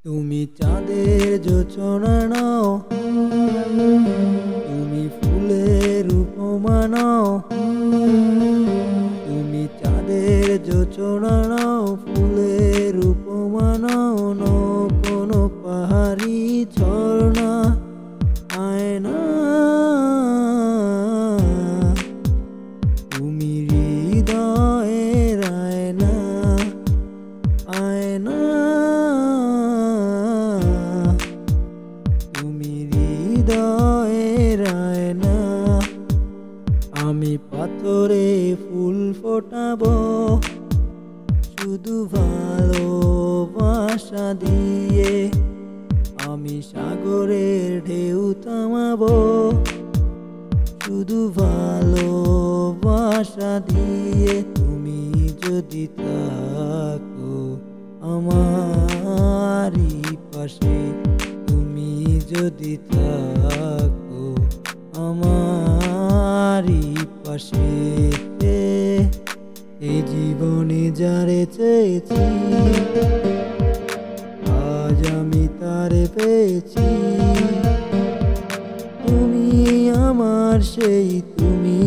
তুমি চাঁদের জোছনা নাও, তুমি ফুলের উপমা নাও। তুমি চাঁদের জোছনা নাও, ফুলের উপমা নাও। নও কোনো পাহাড়ি ঝর্ণা আয়না, তুমি হৃদয়ের আয়না, আয়না। তুমি হৃদয়ের আয়না। আমি পাথরে ফুল ফোটাবো শুধু ভালোবাসা দিয়ে। আমি সাগরের ঢেউ থামাবো শুধু ভালোবাসা দিয়ে। তুমি যদি থাকো আমারই পাশে, তুমি যদি থাকো আমারই পাশে। এই জীবনে যারে চেয়েছি, আজ আমি তারে পেয়েছি। তুমি আমার সেই, তুমি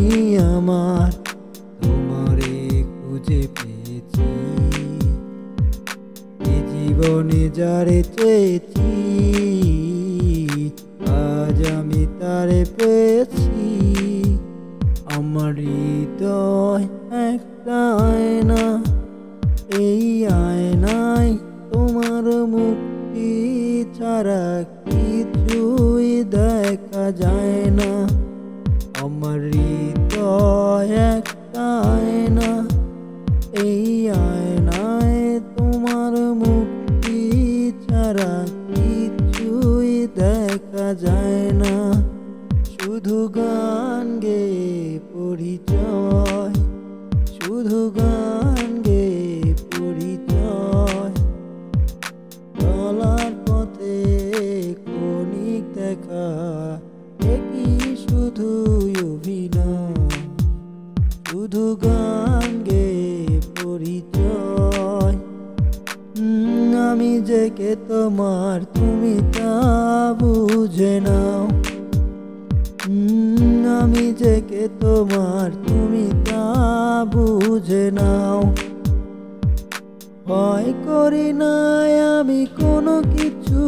আমার, তোমারে খুঁজে পেয়েছি। এই জীবনে যারে চেয়েছি, আজ আমি তারে পেয়েছি। আমার হৃদয় একটা আয়না, এই আয়নায় তোমার মুক্তি ছাড়া কিছুই দেখা যায় না। আমার হৃদয় একটা আয়না, এই আয়নায় তোমার মুক্তি ছাড়া কিছুই দেখা যায় না। শুধু গান গেয়ে পরিচয়, শুধু গান গেয়ে পরিচয়। চলার পথে ক্ষণিক দেখা, একই শুধু অভিনয়। শুধু গান গেয়ে পরিচয়। আমি যে কে তোমার, তুমি তা বুঝে নাও। আমি যে কে তোমার, তুমি তা বুঝে নাও। ভয় করি না আমি কোনো কিছু,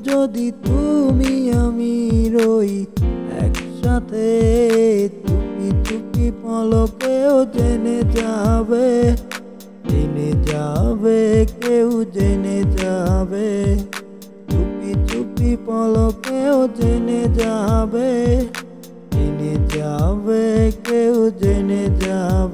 যদি তুমি আমি রই একসাথে। চুপি চুপি পলকেও জেনে যাবে, জেনে যাবে, কেউ জেনে যাবে। চুপি চুপি পলকেও জেনে যাবে, জেনে যাবে, কেউ জেনে যাবে।